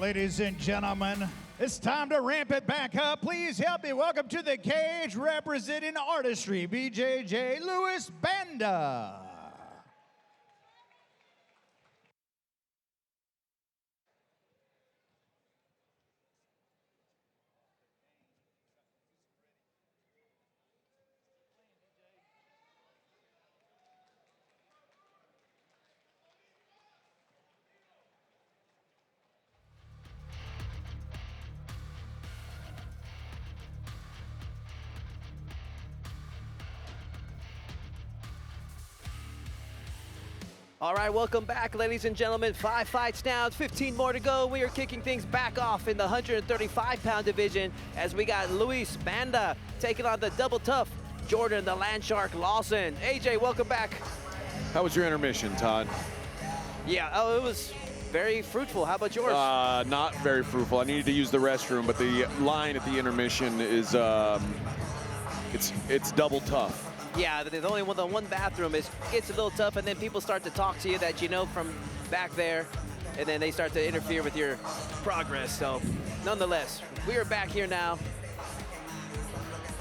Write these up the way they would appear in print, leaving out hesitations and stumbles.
Ladies and gentlemen, it's time to ramp it back up. Please help me welcome to the cage representing artistry, BJJ Luis Banda. All right, welcome back, ladies and gentlemen. 5 fights down, 15 more to go. We are kicking things back off in the 135-pound division as we got Luis Banda taking on the double tough Jordan, the Land Shark Lawson. AJ, welcome back. How was your intermission, Todd? Yeah, oh, it was very fruitful. How about yours? Not very fruitful. I needed to use the restroom, but the line at the intermission is, it's double tough. Yeah, there's only the one bathroom. It gets a little tough, and then people start to talk to you that you know from back there, and then they start to interfere with your progress. So, nonetheless, we are back here now.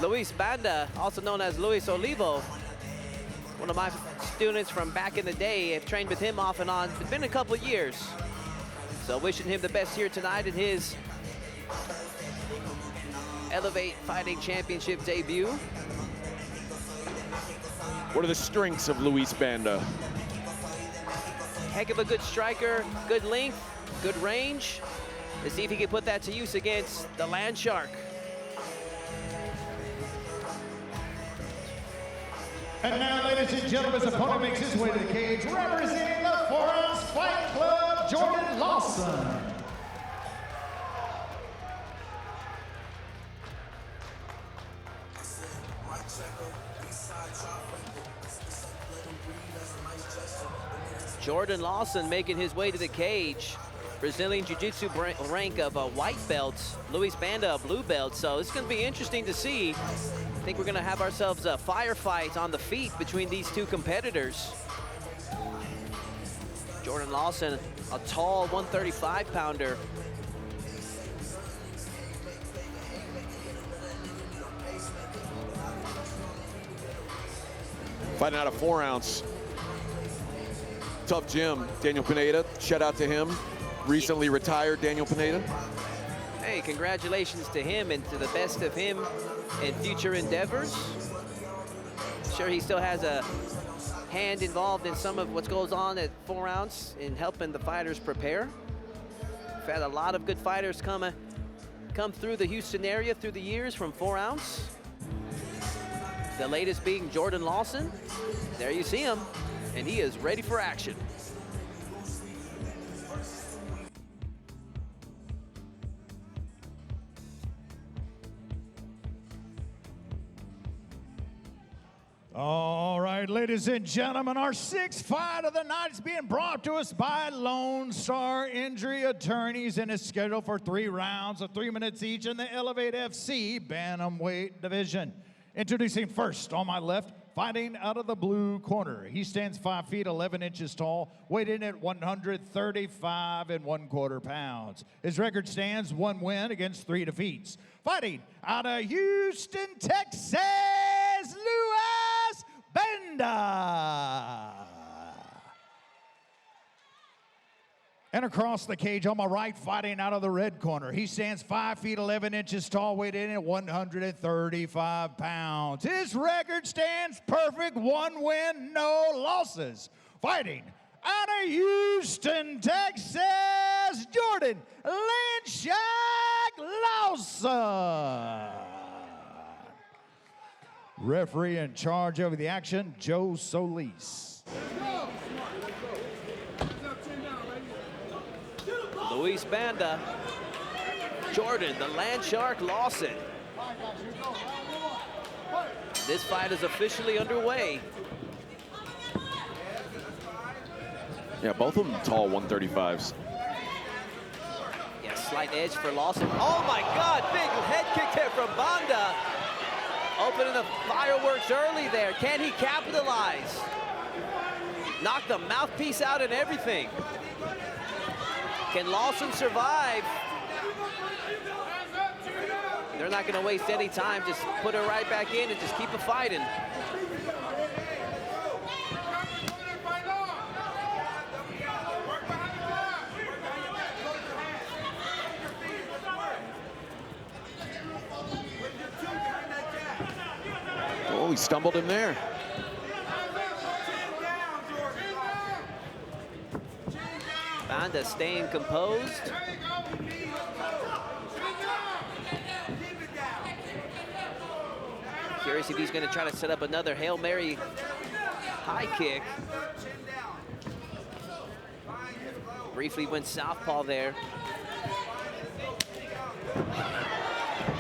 Luis Banda, also known as Luis Olivo, one of my students from back in the day. I've trained with him off and on. It's been a couple of years. So wishing him the best here tonight in his Elevate Fighting Championship debut. What are the strengths of Luis Banda? Heck of a good striker, good length, good range. Let's see if he can put that to use against the Land Shark. And now, ladies and gentlemen, his opponent makes his way to the cage, representing the 4-ounce Fight Club, Jordan Lawson. Jordan Lawson making his way to the cage. Brazilian Jiu-Jitsu rank of a white belt. Luis Banda, a blue belt. So it's going to be interesting to see. I think we're going to have ourselves a firefight on the feet between these two competitors. Jordan Lawson, a tall 135-pounder. Fighting out a 4-ounce. Tough gym, Daniel Pineda. Shout out to him. Recently retired Daniel Pineda. Hey, congratulations to him and to the best of him in future endeavors. Sure, he still has a hand involved in some of what goes on at 4-ounce in helping the fighters prepare. We've had a lot of good fighters come through the Houston area through the years from 4-ounce. The latest being Jordan Lawson. There you see him, and he is ready for action. All right, ladies and gentlemen, our sixth fight of the night is being brought to us by Lone Star Injury Attorneys and is scheduled for 3 rounds of 3 minutes each in the Elevate FC Bantamweight division. Introducing first on my left, fighting out of the blue corner. He stands 5 feet 11 inches tall, weighed in at 135 1/4 pounds. His record stands 1 win against 3 defeats. Fighting out of Houston, Texas, Luis Banda. And across the cage on my right, fighting out of the red corner. He stands 5 feet 11 inches tall, weighed in at 135 pounds. His record stands perfect, 1 win, no losses. Fighting out of Houston, Texas, Jordan Landshark Lawson. Referee in charge over the action, Joe Solis. Luis Banda, Jordan, the Land Shark Lawson. This fight is officially underway. Yeah, both of them tall 135s. Yeah, slight edge for Lawson. Oh my God, big head kick there from Banda. Opening the fireworks early there. Can he capitalize? Knocked the mouthpiece out and everything. Can Lawson survive? They're not going to waste any time. Just put her right back in and just keep it fighting. Oh, he stumbled him there. Banda staying composed. Curious if he's going to try to set up another Hail Mary high kick. Briefly went southpaw there.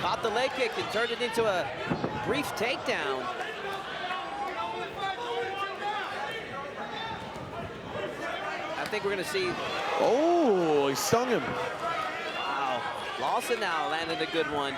Caught the leg kick and turned it into a brief takedown. I think we're going to see. Oh, he stung him. Wow. Lawson now landed a good one.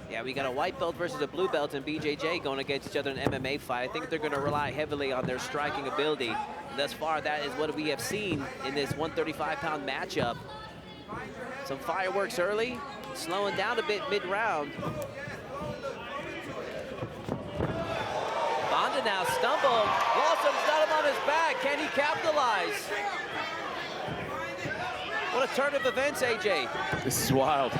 Yeah, we got a white belt versus a blue belt in BJJ going against each other in an MMA fight. I think they're going to rely heavily on their striking ability. Thus far, that is what we have seen in this 135-pound matchup. Some fireworks early, slowing down a bit mid-round. Banda now stumbled. Lawson's got him on his back. Can he capitalize? What a turn of events, AJ. This is wild.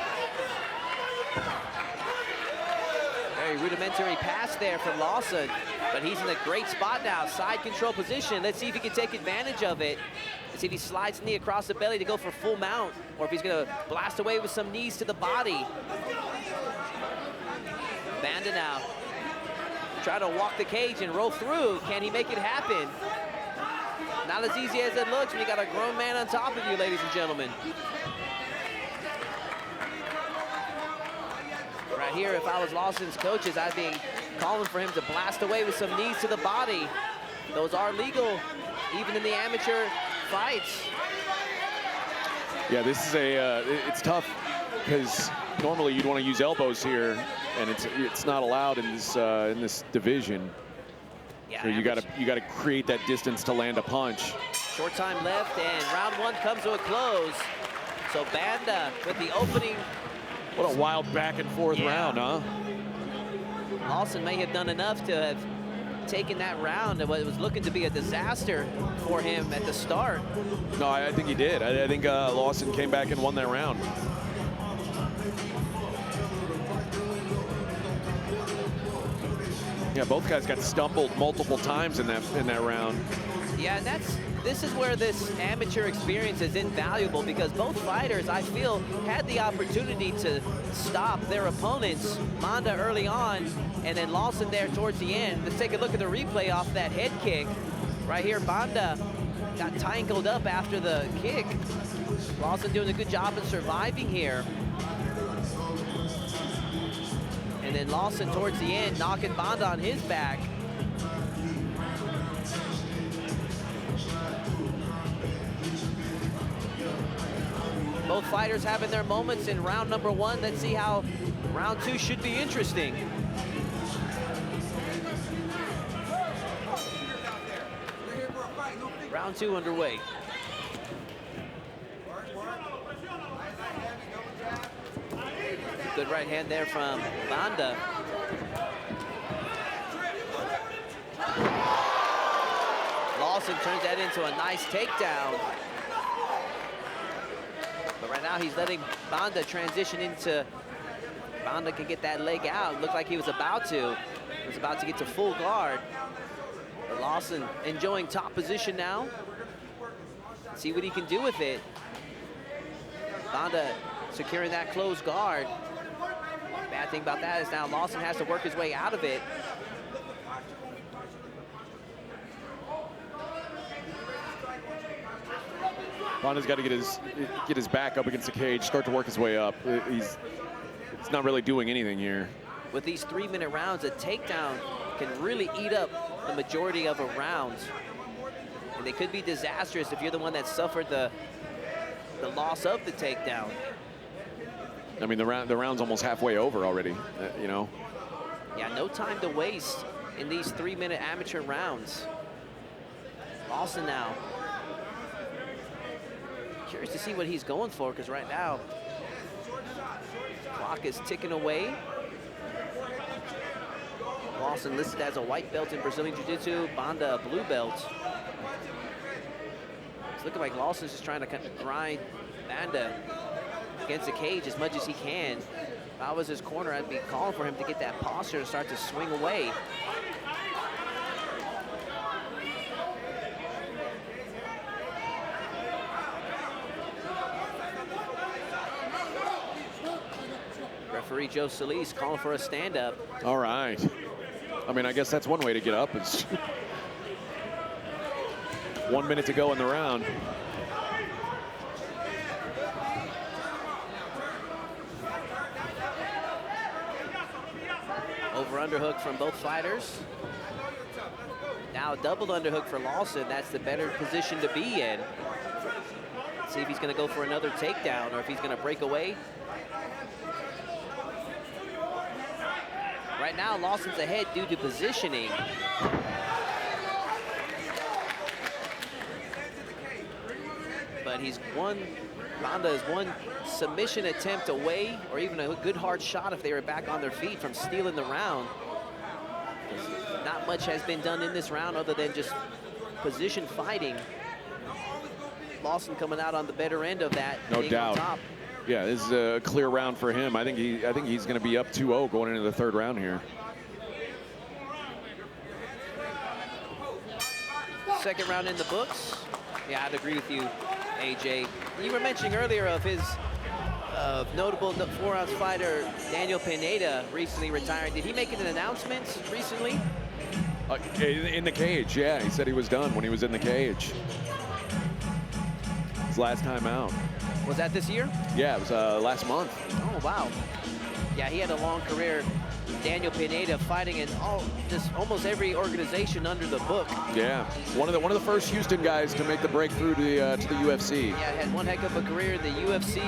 Very rudimentary pass there from Lawson, but he's in a great spot now, side control position. Let's see if he can take advantage of it. Let's see if he slides knee across the belly to go for full mount, or if he's gonna blast away with some knees to the body. Banda now, try to walk the cage and roll through. Can he make it happen? Not as easy as it looks when you got a grown man on top of you, ladies and gentlemen. Right here, if I was Lawson's coaches, I'd be calling for him to blast away with some knees to the body. Those are legal, even in the amateur fights. Yeah, this is it's tough because normally you'd want to use elbows here, and it's not allowed in this division. Yeah, so you gotta create that distance to land a punch. Short time left, and round one comes to a close. So Banda with the opening. What a wild back and forth round, huh? Lawson may have done enough to have taken that round. It was looking to be a disaster for him at the start. No, I think he did. I think Lawson came back and won that round. Yeah, both guys got stumbled multiple times in that round. Yeah, and this is where this amateur experience is invaluable, because both fighters, I feel, had the opportunity to stop their opponents. Banda early on, and then Lawson there towards the end. Let's take a look at the replay off that head kick. Right here, Banda got tangled up after the kick. Lawson doing a good job of surviving here. And then Lawson towards the end, knocking Banda on his back. Both fighters having their moments in round number one. Let's see how round two should be interesting. Round two underway. Good right hand there from Banda. Lawson turns that into a nice takedown. But right now he's letting Banda transition into, Banda can get that leg out. Looked like he was about to. He was about to get to full guard. But Lawson enjoying top position now. See what he can do with it. Banda securing that closed guard. Bad thing about that is now Lawson has to work his way out of it. Banda's got to get his back up against the cage, start to work his way up. He's not really doing anything here. With these 3-minute rounds, a takedown can really eat up the majority of a round. And they could be disastrous if you're the one that suffered the loss of the takedown. I mean, the round's almost halfway over already, you know. Yeah, no time to waste in these 3-minute amateur rounds. Lawson now. Curious to see what he's going for, because right now, clock is ticking away. Lawson listed as a white belt in Brazilian Jiu-Jitsu, Banda a blue belt. It's looking like Lawson's just trying to kind of grind Banda against the cage as much as he can. If I was his corner, I'd be calling for him to get that posture and start to swing away. Referee Joe Solis calling for a stand-up. All right. I mean, I guess that's one way to get up. It's 1 minute to go in the round. Over underhook from both fighters. Now a double underhook for Lawson. That's the better position to be in. Let's see if he's going to go for another takedown or if he's going to break away. Right now, Lawson's ahead due to positioning. But he's Banda is one submission attempt away, or even a good hard shot if they were back on their feet, from stealing the round. Not much has been done in this round other than just position fighting. Lawson coming out on the better end of that. No doubt. Top. Yeah, this is a clear round for him. I think he's going to be up 2-0 going into the third round here. Second round in the books. Yeah, I'd agree with you, AJ. You were mentioning earlier of his notable 4-ounce fighter Daniel Pineda recently retiring. Did he make an announcement recently? In the cage, yeah. He said he was done when he was in the cage. His last time out. Was that this year? Yeah, it was last month. Oh, wow. Yeah, he had a long career. Daniel Pineda fighting in just almost every organization under the book. Yeah, one of the first Houston guys to make the breakthrough to the UFC. Yeah, had one heck of a career in the UFC,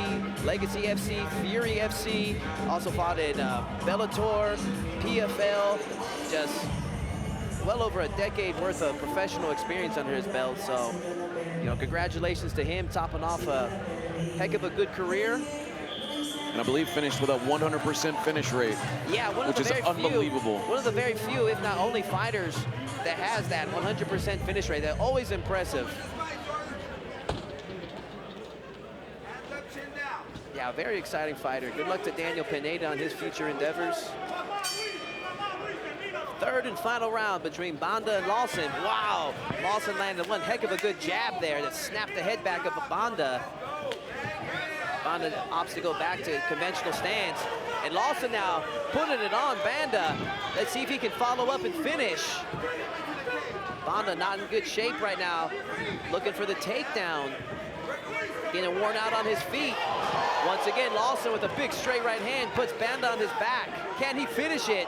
Legacy FC, Fury FC. Also fought in Bellator, PFL. Just well over a decade worth of professional experience under his belt. So, you know, congratulations to him, topping off a heck of a good career. And I believe finished with a 100% finish rate. Yeah, which is unbelievable. One of the very few, if not only, fighters that has that 100% finish rate. They're always impressive. Yeah, very exciting fighter. Good luck to Daniel Pineda on his future endeavors. Third and final round between Banda and Lawson. Wow, Lawson landed one heck of a good jab there that snapped the head back of Banda. Banda opts to go back to conventional stance. And Lawson now putting it on Banda. Let's see if he can follow up and finish. Banda not in good shape right now. Looking for the takedown. Getting worn out on his feet. Once again, Lawson with a big straight right hand puts Banda on his back. Can he finish it?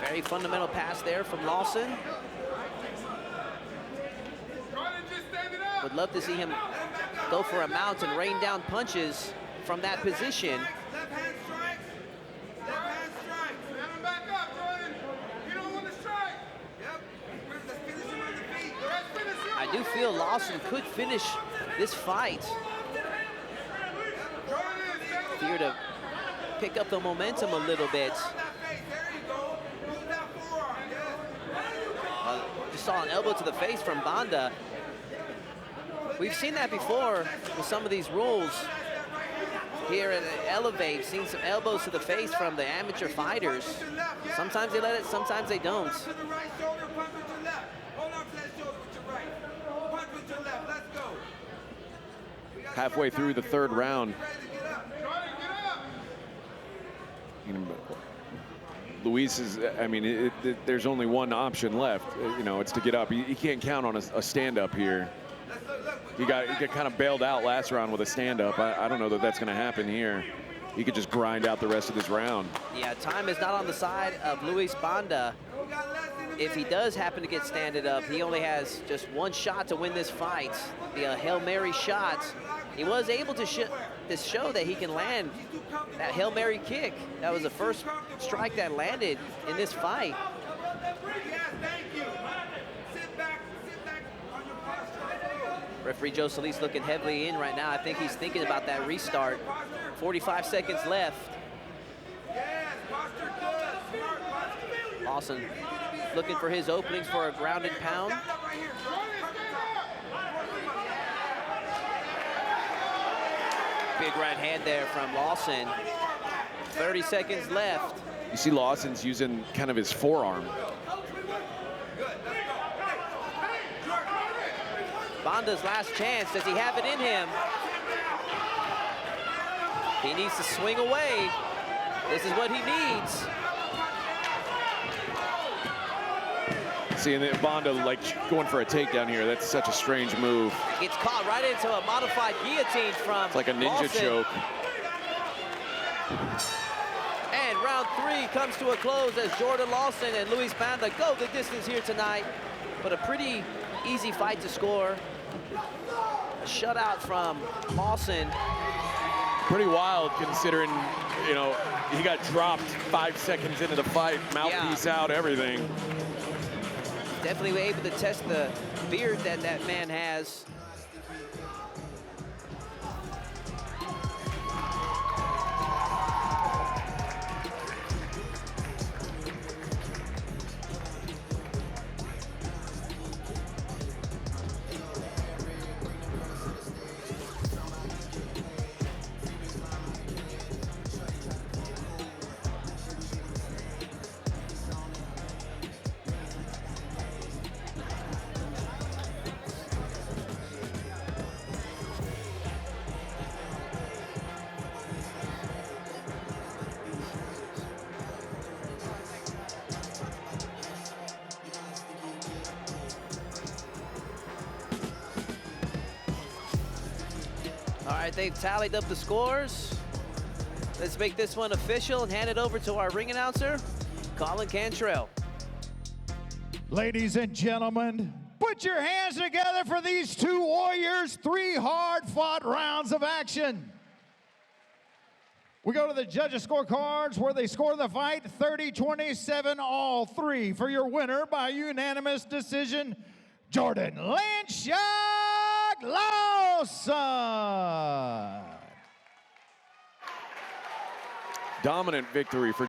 Very fundamental pass there from Lawson. Would love to see him go for a mount and rain down punches from that position. Left hand strike. Left hand strike. Let him back up, Jordan. You don't want to strike. Yep. Let's finish him on the feet. Let's finish him. I do feel Lawson could finish this fight. Here to pick up the momentum a little bit. Just saw an elbow to the face from Banda. We've seen that before with some of these rules. Here at Elevate, seen some elbows to the face from the amateur fighters. Sometimes they let it, sometimes they don't. Halfway through the third round. Luis is, I mean, there's only one option left. You know, it's to get up. You can't count on a stand-up here. He got kind of bailed out last round with a stand-up. I don't know that that's going to happen here. He could just grind out the rest of this round. Yeah, time is not on the side of Luis Banda. if he does happen to get standing up, he only has just one shot to win this fight. The Hail Mary shot. He was able to show that he can land that Hail Mary kick. That was the first strike that landed in this fight. Yes, thank you. Sit back on your posture. Referee Joe Solis looking heavily in right now. I think he's thinking about that restart. 45 seconds left. Yes, posture good. Smart posture. Lawson looking for his openings for a ground and pound. Stand up right here. Big right hand there from Lawson. 30 seconds left. You see Lawson's using kind of his forearm. Bonda's last chance. Does he have it in him? He needs to swing away. This is what he needs. Seeing that Bonda like going for a takedown here, that's such a strange move. Gets caught right into a modified guillotine from It's like a ninja Lawson. choke. And round 3 comes to a close as Jordan Lawson and Luis Banda go the distance here tonight. But a pretty easy fight to score. A shutout from Lawson. Pretty wild considering, you know, he got dropped 5 seconds into the fight, mouthpiece out, everything. Definitely able to test the beard that that man has. All right, they've tallied up the scores. Let's make this one official and hand it over to our ring announcer, Colin Cantrell. Ladies and gentlemen, put your hands together for these two warriors. 3 hard-fought rounds of action. We go to the judges' scorecards where they score the fight 30-27 all 3 for your winner by unanimous decision, Jordan Lynch Lawson. Dominant victory for